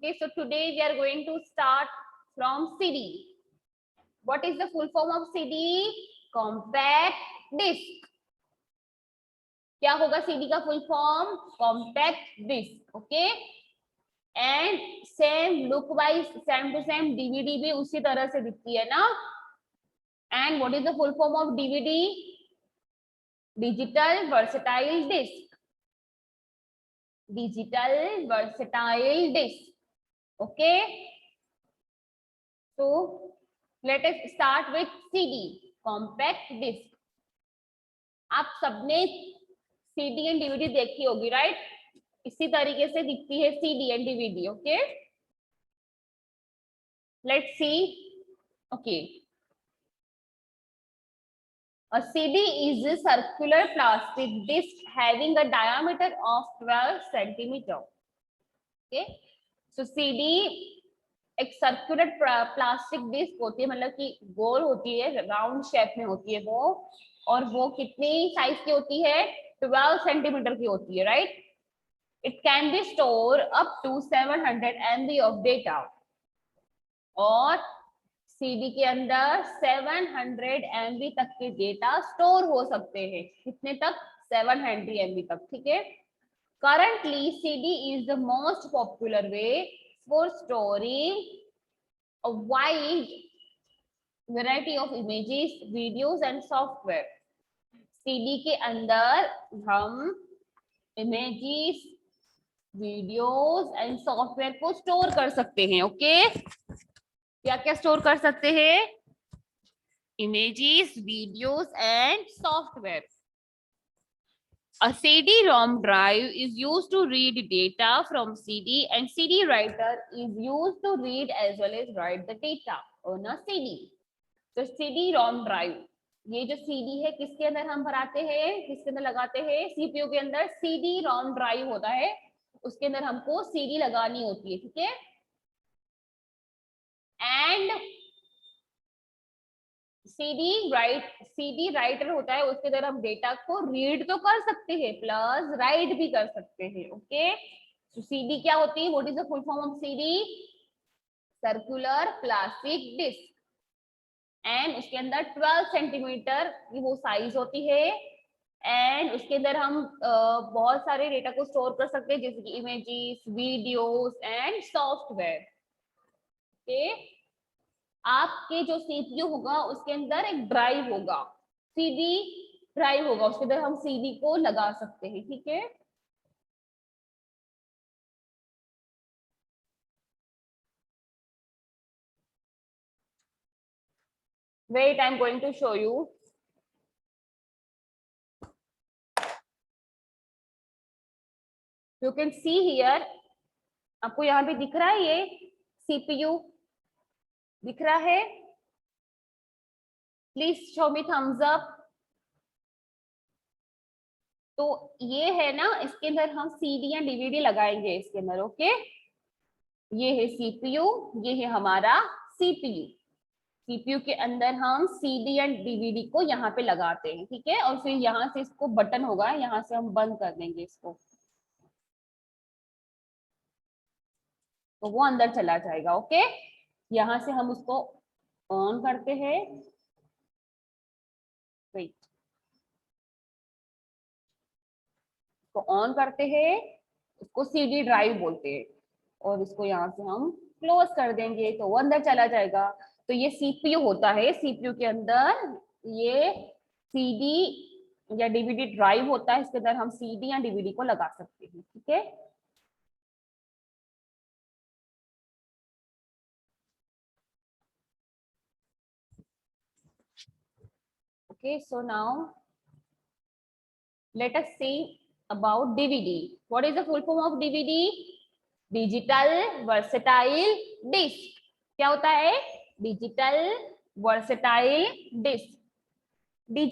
Okay, so today we are going to start from CD. What is the full form of CD? Compact disc. क्या होगा CD का full form? Compact disc. Okay. And same look wise, same to same DVD भी उसी तरह से दिखती है ना? And what is the full form of DVD? Digital versatile disc. Digital versatile disc. Okay. So let us start with CD, compact disc. आप सबने CD and DVD देखी होगी, राइट? इसी तरीके से दिखती है CD and DVD. Okay, let's see. Okay, a CD is a circular plastic disc having a diameter of 12 centimeter. Okay, so CD एक सर्कुलर प्लास्टिक डिस्क होती है, मतलब कि गोल होती है, राउंड शेप में होती है वो, और वो कितनी साइज की होती है? 12 सेंटीमीटर की होती है, right? It can be store up to 700 MB of data, और सीडी के अंदर 700 MB तक के डेटा स्टोर हो सकते हैं. कितने तक? 700 MB तक. ठीक है. Currently CD is the most popular way for storing a wide variety of images, videos and software. CD के अंदर हम images, videos and software को स्टोर कर सकते हैं. ओके, क्या क्या स्टोर कर सकते हैं? Images, videos and software. A CD-ROM drive is used to read data from CD and CD writer is used to read as well as write the data on a CD. So CD-ROM drive, ये जो CD है किसके अंदर हम भराते हैं, किसके अंदर लगाते हैं? CPU के अंदर CD-ROM drive होता है, उसके अंदर हमको CD लगानी होती है. ठीक है. एंड CD राइटर होता है, उसके अंदर हम डेटा को रीड तो कर सकते हैं प्लस राइट भी कर सकते हैं. ओके, तो CD क्या होती है? What is the full form of CD? Circular plastic disc, and उसके अंदर 12 सेंटीमीटर की वो साइज होती है, एंड उसके अंदर हम बहुत सारे डेटा को स्टोर कर सकते हैं, जैसे कि images, videos and software. Okay, आपके जो CPU होगा उसके अंदर एक ड्राइव होगा, CD ड्राइव होगा, उसके अंदर हम CD को लगा सकते हैं. ठीक है. Wait, I am going to show you. You can see here, आपको यहाँ पे दिख रहा है ये CPU दिख रहा है? Please show me thumbs up. तो ये है ना, इसके अंदर हम CD या DVD लगाएंगे इसके अंदर. ओके, ये है CPU, ये है हमारा CPU. CPU के अंदर हम CD या DVD को यहाँ पे लगाते हैं. ठीक है, और फिर यहाँ से इसको बटन होगा, यहाँ से हम बंद कर देंगे इसको, तो वो अंदर चला जाएगा. ओके, यहाँ से हम उसको ऑन करते हैं. वेट, इसको ऑन करते हैं, इसको CD ड्राइव बोलते हैं, और इसको यहाँ से हम क्लोज कर देंगे तो वो अंदर चला जाएगा. तो ये CPU होता है, CPU के अंदर ये CD या DVD ड्राइव होता है, इसके अंदर हम CD या DVD को लगा सकते हैं. ठीक है. Okay, so now let us see about DVD. What is the full form of DVD? Digital versatile disc. क्या होता है? Digital versatile disc. The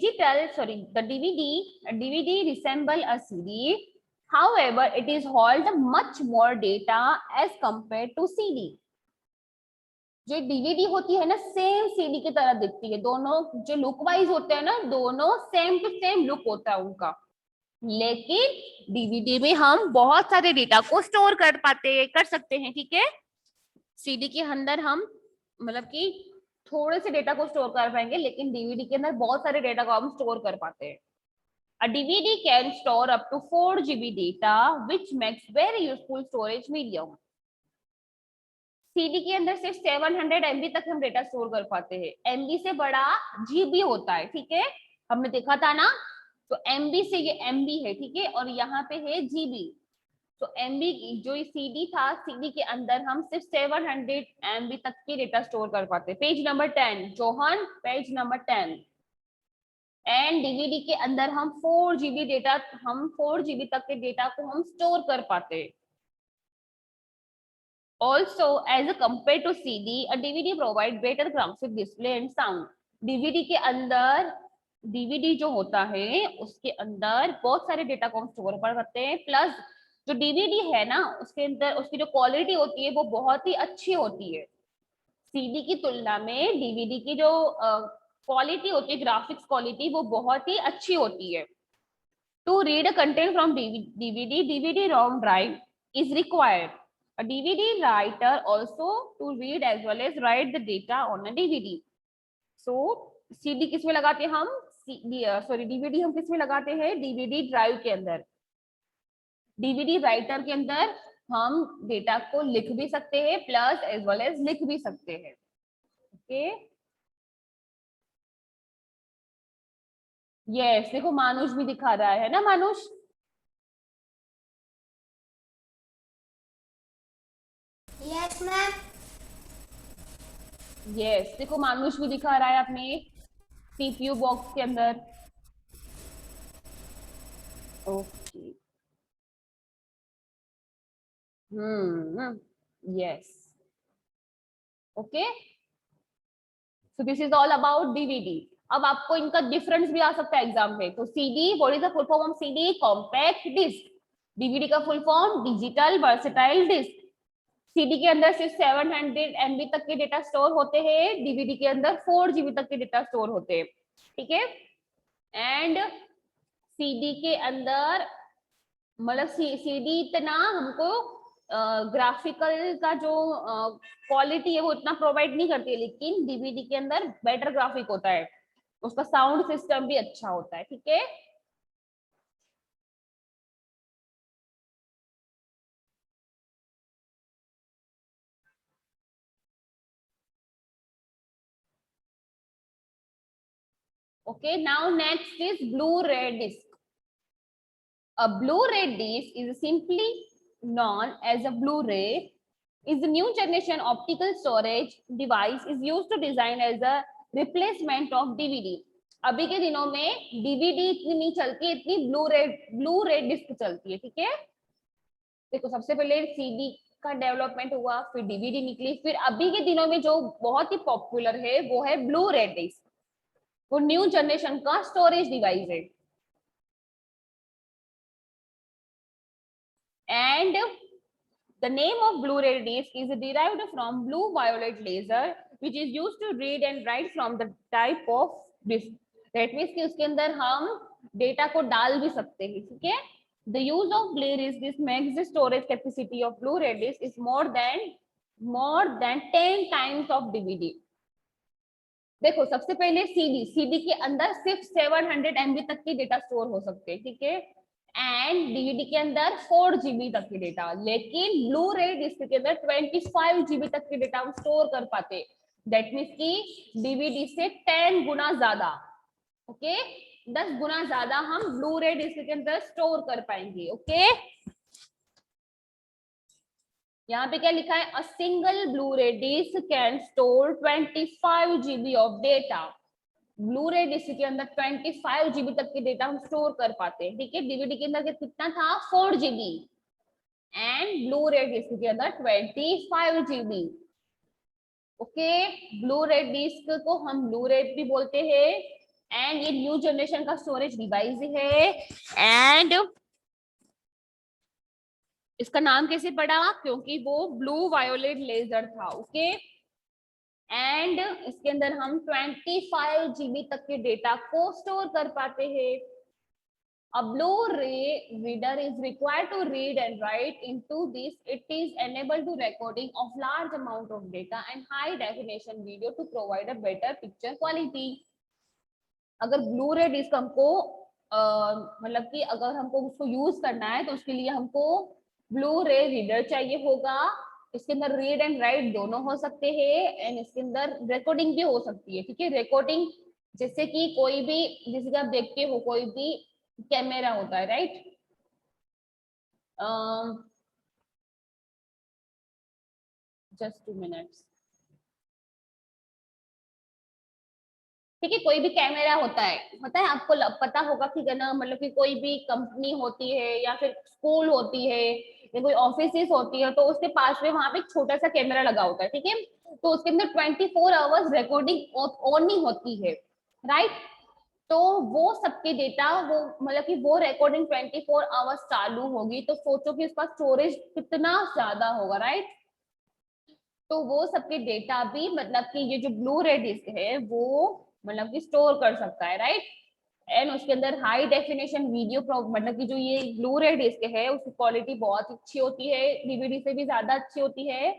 DVD resemble a CD. However, it is hold much more data as compared to CD. जो DVD होती है ना, same CD की तरह दिखती है, दोनों जो लुक वाइज होते हैं ना, दोनों सेम टू सेम लुक होता है उनका, लेकिन DVD में हम बहुत सारे डेटा को स्टोर कर सकते हैं. ठीक है, सीडी के अंदर हम मतलब कि थोड़े से डेटा को स्टोर कर पाएंगे, लेकिन डीवीडी के अंदर बहुत सारे डेटा को हम स्टोर कर पाते हैं। A DVD can store up to 4 GB data, which makes very useful storage medium. CD के अंदर सिर्फ 700 MB तक हम डेटा स्टोर कर पाते हैं। एमबी से बड़ा जीबी होता है, ठीक है, हमने देखा था ना। तो एमबी से ये एमबी है, ठीक है, और यहाँ पे है जीबी। तो एमबी जो सीडी था, सीडी के अंदर हम सिर्फ 700 MB तक की डेटा स्टोर कर पाते हैं। Page number 10, Johan, page number 10। And DVD के अंदर हम 4 GB डेटा, हम 4 GB तक के डेटा को हम स्टोर कर पाते हैं। Also, as compared to CD, a DVD provide better graphic display and sound. DVD के अंदर, DVD जो होता है उसके अंदर बहुत सारे डेटा को हम स्टोर कर सकते हैं, प्लस जो DVD है ना उसके अंदर उसकी जो क्वालिटी होती है वो बहुत ही अच्छी होती है। CD की तुलना में DVD की जो क्वालिटी होती है, ग्राफिक्स क्वालिटी, वो बहुत ही अच्छी होती है। To read a content from DVD, DVD ROM drive is required. A DVD writer also to read as well as write the data on a DVD. So CD किस में लगाते हैं हम? सॉरी, DVD हम किस में लगाते हैं? DVD ड्राइव के अंदर। DVD राइटर के अंदर हम डेटा को लिख भी सकते हैं, प्लस एज वेल एज लिख भी सकते हैं। ओके, यस, देखो मानुष भी दिखा रहा है ना, मानुष? Yes ma'am. यस, देखो मानुष भी दिखा रहा है अपने सीपीयू बॉक्स के अंदर। Okay, yes, okay. So this is all about DVD. अब आपको इनका डिफरेंस भी आ सकता है एग्जाम में। तो CD, what is the full form of CD? Compact disc. DVD का full form digital versatile disc. CD के अंदर सिर्फ 700 MB तक के डेटा स्टोर होते हैं, डीवीडी के अंदर 4 GB तक के डेटा स्टोर होते हैं, ठीक है। एंड सीडी के अंदर मतलब सीडी इतना हमको ग्राफिकल का जो क्वालिटी है वो इतना प्रोवाइड नहीं करती है, लेकिन डीवीडी के अंदर बेटर ग्राफिक होता है, उसका साउंड सिस्टम भी अच्छा होता है, ठीक है। Okay, now next is Blu-ray disc. A Blu-ray disc is simply known as a Blu-ray. Is a new generation optical storage device is used to design as a replacement of DVD. अभी के दिनों में DVD इतनी नहीं चलती, इतनी blue रे disc चलती है, ठीक है। देखो सबसे पहले सीडी का डेवलपमेंट हुआ, फिर डीवीडी निकली, फिर अभी के दिनों में जो बहुत ही पॉपुलर है वो है ब्लू रे डिस्क। वो न्यू जनरेशन का स्टोरेज डिवाइस है। And the name of Blu-ray disc is derived from blue violet laser which is used to read and write from the type of disc. That means कि उसके अंदर हम data को डाल भी सकते हैं, ठीक है। The use of Blu-ray disc makes the storage capacity of Blu-ray disc is more than 10 times of DVD. देखो सबसे पहले सीडी के अंदर सिर्फ 700 MB तक की डेटा स्टोर हो सकते हैं, ठीक है। एंड डीवीडी के अंदर 4 GB तक की डेटा, लेकिन ब्लू रे डिस्क के अंदर 25 GB तक की डेटा हम स्टोर कर पाते। दैट मीन्स कि डीवीडी से 10 गुना ज्यादा, ओके, 10 गुना ज्यादा हम ब्लू रे डिस्क के अंदर स्टोर कर पाएंगे, ओके। यहाँ पे क्या लिखा है? अ सिंगल ब्लू रे disc can store 25 GB of data. Blue रे डिस्क के अंदर 25 GB तक के डेटा हम स्टोर कर पाते हैं, ठीक है। डीवीडी के अंदर कितना था? 4 GB, एंड ब्लू रे डिस्क के अंदर 25 GB, ओके। ब्लू रे डिस्क को हम ब्लू रे भी बोलते हैं, एंड ये न्यू जनरेशन का स्टोरेज डिवाइस है। एंड इसका नाम कैसे पड़ा? क्योंकि वो ब्लू वायोलेट लेजर था, ओके। एंड इसके अंदर हम 25 GB तक के डेटा को स्टोर कर पाते हैं। A Blu-ray reader is required to read and write into this. It is enabled to recording of large amount of data and high definition video to provide a better picture quality. अगर Blu-ray disc हमको मतलब कि अगर हमको उसको use करना है तो उसके लिए हमको ब्लू-रे रीडर चाहिए होगा. इसके अंदर रीड एंड राइट दोनों हो सकते हैं एंड इसके अंदर रिकॉर्डिंग भी हो सकती है. ठीक है, रिकॉर्डिंग जैसे कि कोई भी, जैसे कि आप देखते हो कोई भी कैमरा होता है, राइट. Just 2 minutes. ठीक है, कोई भी कैमरा होता है आपको पता होगा कि ना, मतलब कि कोई भी कंपनी होती है या फिर स्कूल होती है या कोई ऑफिस होती है तो उसके पास में वहां पे एक छोटा सा कैमरा लगा होता है. ठीक है, तो उसके अंदर 24 आवर्स रिकॉर्डिंग ऑन ही होती है, राइट. तो वो सबके डेटा, वो मतलब कि वो रिकॉर्डिंग 24 आवर्स चालू होगी तो सोचो कि उसका स्टोरेज कितना ज्यादा होगा, राइट. तो वो सबके डेटा भी मतलब कि ये जो ब्लू-रे डिस्क है वो मतलब कि स्टोर कर सकता है, राइट. एंड उसके अंदर हाई डेफिनेशन वीडियो, मतलब कि जो ये ब्लू-रे डिस्क है उसकी क्वालिटी बहुत अच्छी होती है, डीवीडी से भी ज्यादा अच्छी होती है.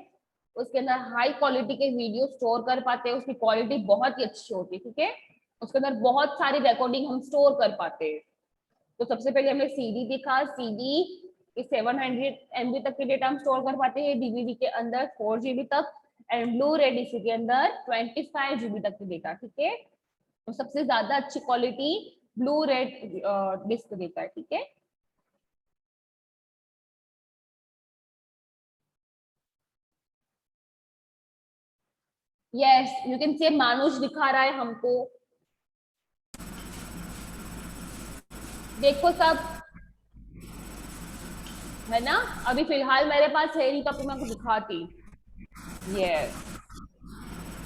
उसके अंदर हाई क्वालिटी के वीडियो स्टोर कर पाते हैं, उसकी क्वालिटी बहुत ही अच्छी होती है. ठीक है, उसके अंदर बहुत सारी रिकॉर्डिंग हम स्टोर कर पाते हैं. तो सबसे पहले हमने सीडी देखा. सीडी 700 MB तक के डेटा हम स्टोर कर पाते हैं, डीवीडी के अंदर 4 GB तक एंड ब्लू-रे डिस्क के अंदर 25 GB तक के डेटा. ठीक है, तो सबसे ज्यादा अच्छी क्वालिटी ब्लू-रे डिस्क देता है. ठीक है, यस यू कैन सी मानुष दिखा रहा है हमको. देखो सब है ना. अभी फिलहाल मेरे पास है नहीं तो मैं आपको दिखाती. यस,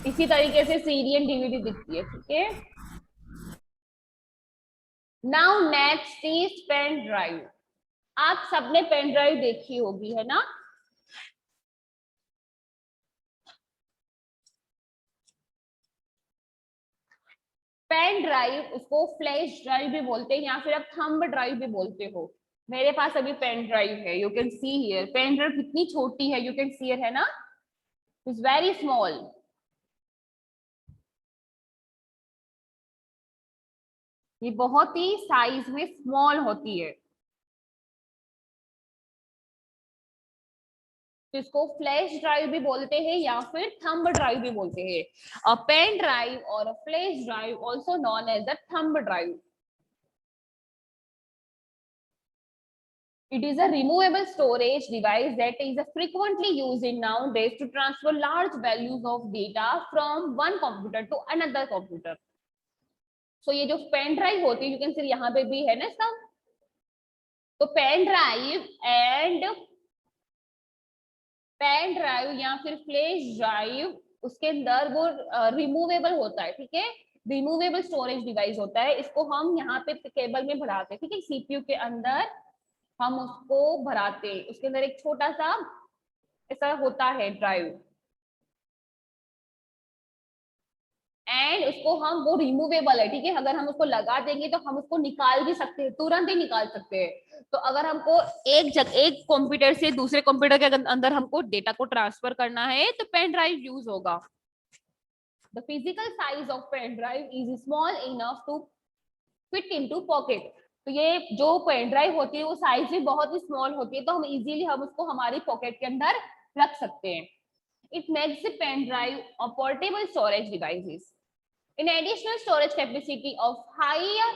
इसी तरीके से सीडी एंड डीवीडी दिखती है. ठीक है, now next is pen drive. आप सबने पेन ड्राइव देखी होगी, है ना. पेन ड्राइव, उसको फ्लैश ड्राइव भी बोलते हैं या फिर आप थंब ड्राइव भी बोलते हो. मेरे पास अभी पेन ड्राइव है, you can see here. Pen drive कितनी छोटी है, यू कैन सी हियर, है ना. It's very small. ये बहुत ही साइज में स्मॉल होती है. तो इसको फ्लैश ड्राइव भी बोलते हैं या फिर थंब ड्राइव भी बोलते हैं. अ पेन ड्राइव और a flash drive also known as a thumb drive. It is a removable storage device that is frequently used in nowadays to transfer large values of data from one computer to another computer. So ये जो pen drive होती है, you can सी यहाँ पे भी है ना इसका. तो पेन ड्राइव या फिर फ्लैश ड्राइव, उसके अंदर वो रिमूवेबल होता है. ठीक है, रिमूवेबल स्टोरेज डिवाइस होता है. इसको हम यहाँ पे केबल में भराते हैं. ठीक है, सीपीयू के अंदर हम उसको भराते. उसके अंदर एक छोटा सा ऐसा होता है ड्राइव एंड उसको हम, वो रिमूवेबल है. ठीक है, अगर हम उसको लगा देंगे तो हम उसको निकाल भी सकते हैं, तुरंत ही निकाल सकते हैं. तो अगर हमको एक कंप्यूटर से दूसरे कंप्यूटर के अंदर हमको डेटा को ट्रांसफर करना है तो पेन ड्राइव यूज होगा. The physical size of pen drive is small enough to fit into pocket. तो ये जो पेन ड्राइव होती है वो साइज में बहुत ही स्मॉल होती है, तो हम इजीली हम उसको हमारी पॉकेट के अंदर रख सकते हैं. It makes the pen drive a portable storage devices in additional storage capacity of higher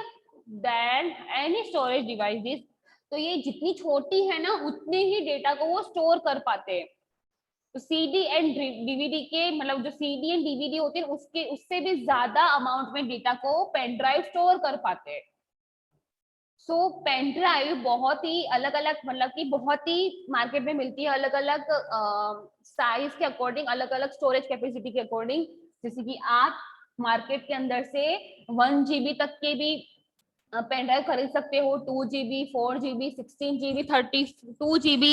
than any storage devices. तो ये जितनी छोटी है ना उतने ही डेटा को वो स्टोर कर पाते हैं. तो सीडी एंड डीवीडी के, मतलब जो सीडी एंड डीवीडी होते हैं उसके उससे भी ज्यादा अमाउंट में डेटा को पेन ड्राइव स्टोर कर पाते हैं. सो पेन ड्राइव बहुत ही अलग अलग, मतलब कि बहुत ही मार्केट में मिलती है अलग अलग साइज के अकॉर्डिंग, अलग अलग स्टोरेज कैपेसिटी के अकॉर्डिंग. जैसे कि आप मार्केट के अंदर से 1 GB तक के भी पेन ड्राइव खरीद सकते हो. 2 GB, 4 GB, 16 GB, 32 GB,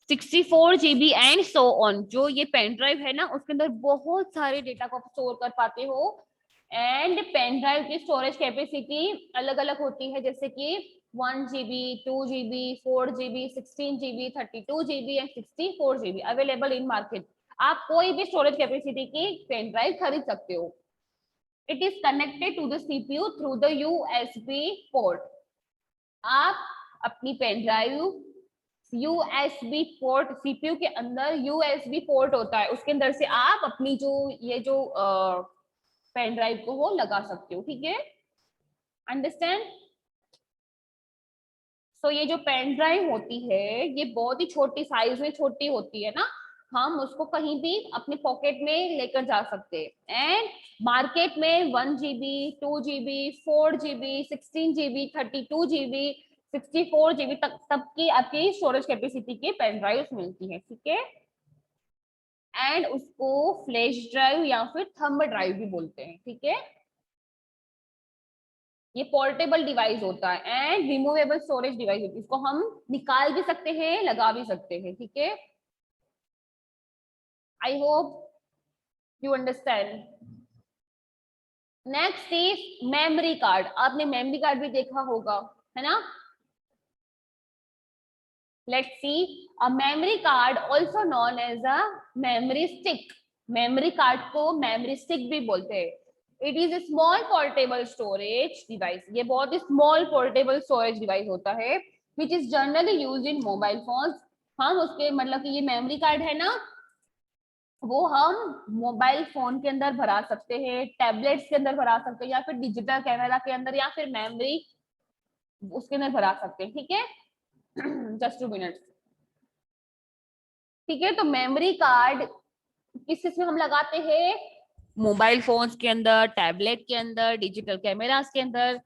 64 GB and so on. जो ये पेन ड्राइव है ना उसके अंदर बहुत सारे डेटा को स्टोर कर पाते हो. एंड पेन ड्राइव की स्टोरेज कैपेसिटी अलग अलग होती है. जैसे कि 1 GB, 2 GB, 4 GB, 16 GB, 32 GB and 64 GB available in market. आप कोई भी स्टोरेज कैपेसिटी की पेन ड्राइव खरीद सकते हो। It is connected to the CPU through the USB port. आप अपनी pen drive USB port, CPU के अंदर यूएसबी पोर्ट होता है, उसके अंदर से आप अपनी जो ये जो पेन ड्राइव को वो लगा सकते हो। ठीक है, अंडरस्टैंड। सो ये जो पेन ड्राइव होती है ये बहुत ही छोटी साइज में छोटी होती है ना, हम उसको कहीं भी अपने पॉकेट में लेकर जा सकते हैं। एंड मार्केट में 1 GB, 2 GB, 4 GB, 16 GB, 32 GB, 64 GB तक की आपकी स्टोरेज कैपेसिटी की पेन ड्राइव मिलती है। ठीक है, एंड उसको फ्लैश ड्राइव या फिर थंब ड्राइव भी बोलते हैं। ठीक है, ये पोर्टेबल डिवाइस होता है एंड रिमूवेबल स्टोरेज डिवाइस होती है, इसको हम निकाल भी सकते हैं, लगा भी सकते हैं। ठीक है, I hope you understand. Next is memory card. आपने मेमोरी कार्ड भी देखा होगा, है ना। Let's see, a memory card also known as a memory stick. Memory card को मेमोरी स्टिक भी बोलते हैं। It is a small portable storage device. ये बहुत ही स्मॉल पोर्टेबल स्टोरेज डिवाइस होता है which is generally used in mobile phones. हम उसके मतलब कि ये मेमोरी कार्ड है ना, वो हम मोबाइल फोन के अंदर भरा सकते हैं, टैबलेट्स के अंदर भरा सकते हैं, या फिर डिजिटल कैमरा के अंदर, या फिर मेमोरी उसके अंदर भरा सकते हैं। ठीक है, जस्ट 2 मिनट। ठीक है, तो मेमोरी कार्ड किस चीज में हम लगाते हैं, मोबाइल फोन्स के अंदर, टैबलेट के अंदर, डिजिटल कैमरास के अंदर।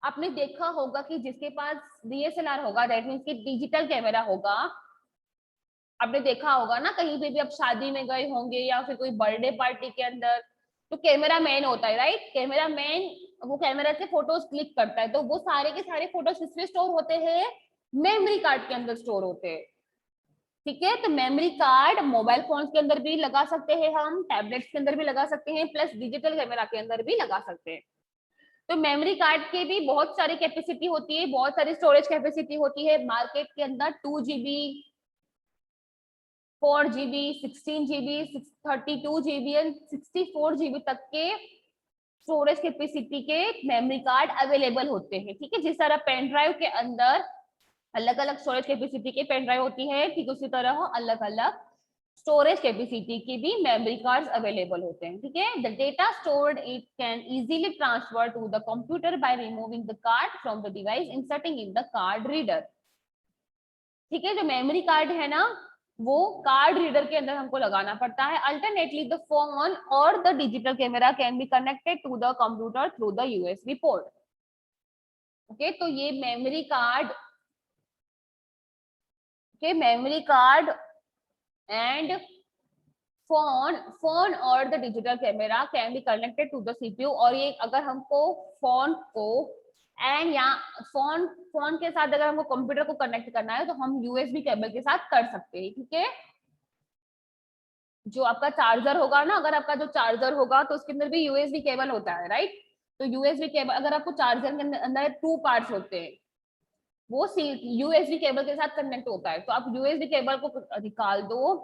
आपने देखा होगा कि जिसके पास डीएसएलआर होगा, दैट मीन्स कि डिजिटल कैमरा होगा, आपने देखा होगा ना कहीं पे भी आप शादी में गए होंगे या फिर कोई बर्थडे पार्टी के अंदर, तो कैमरा मैन होता है, राइट। कैमरा मैन वो कैमरा से फोटोज क्लिक करता है, तो वो सारे के सारे फोटोज किसमें स्टोर होते हैं, मेमोरी कार्ड के अंदर स्टोर होते हैं। ठीक है, तो मेमोरी कार्ड मोबाइल फोन के अंदर भी लगा सकते हैं, हम टैबलेट्स के अंदर भी लगा सकते हैं, प्लस डिजिटल कैमरा के अंदर भी लगा सकते हैं। तो मेमोरी कार्ड की भी बहुत सारी कैपेसिटी होती है, बहुत सारी स्टोरेज कैपेसिटी होती है। मार्केट के अंदर 2 GB, 4 GB, 16 GB, 32 GB and 64 GB तक के स्टोरेज कैपेसिटी के मेमोरी कार्ड अवेलेबल होते हैं। ठीक है, जिस तरह पेन ड्राइव के अंदर अलग अलग स्टोरेज कैपेसिटी के पेन ड्राइव होती है, ठीक उसी तरह अलग अलग स्टोरेज कैपेसिटी की भी मेमोरी कार्ड्स अवेलेबल होते हैं। ठीक है, the data stored it can easily transfer to the computer by removing the card from the device, inserting in the card reader. ठीक है, जो मेमोरी कार्ड है ना, वो कार्ड रीडर के अंदर हमको लगाना पड़ता है। अल्टरनेटली द फोन और the digital camera can be connected to the computer through the USB port. Okay, तो ये मेमोरी कार्ड के मेमोरी कार्ड एंड फोन और the digital camera can be connected to the CPU. और ये अगर हमको phone को एंड या फोन के साथ अगर हमको कंप्यूटर को कनेक्ट करना है तो हम यूएसबी केबल के साथ कर सकते हैं। ठीक है, जो आपका चार्जर होगा ना, अगर आपका जो चार्जर होगा तो उसके अंदर भी यूएसबी केबल होता है, राइट। तो यूएसबी केबल, अगर आपको चार्जर के अंदर 2 पार्ट्स होते हैं, वो यूएसबी केबल के साथ कनेक्ट होता है, तो आप यूएसबी केबल को निकाल दो,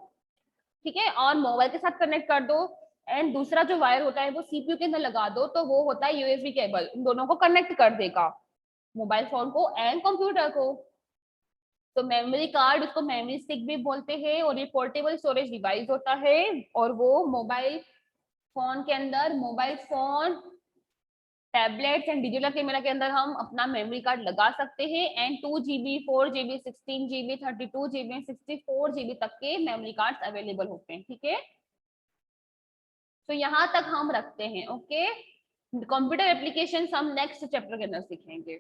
ठीक है, और मोबाइल के साथ कनेक्ट कर दो, एंड दूसरा जो वायर होता है वो सीपीयू के अंदर लगा दो, तो वो होता है यूएसबी केबल, इन दोनों को कनेक्ट कर देगा, मोबाइल फोन को एंड कंप्यूटर को। तो मेमोरी कार्ड, उसको मेमोरी स्टिक भी बोलते हैं, और ये पोर्टेबल स्टोरेज डिवाइस होता है, और वो मोबाइल फोन के अंदर, mobile phone, tablets and digital camera के अंदर हम अपना मेमोरी कार्ड लगा सकते हैं। And 2 GB, 4 GB, 16 GB, 32 GB, 64 GB तक के मेमोरी कार्ड अवेलेबल होते हैं। ठीक है, तो यहाँ तक हम रखते हैं। ओके, कंप्यूटर एप्लीकेशन हम नेक्स्ट चैप्टर के अंदर सीखेंगे।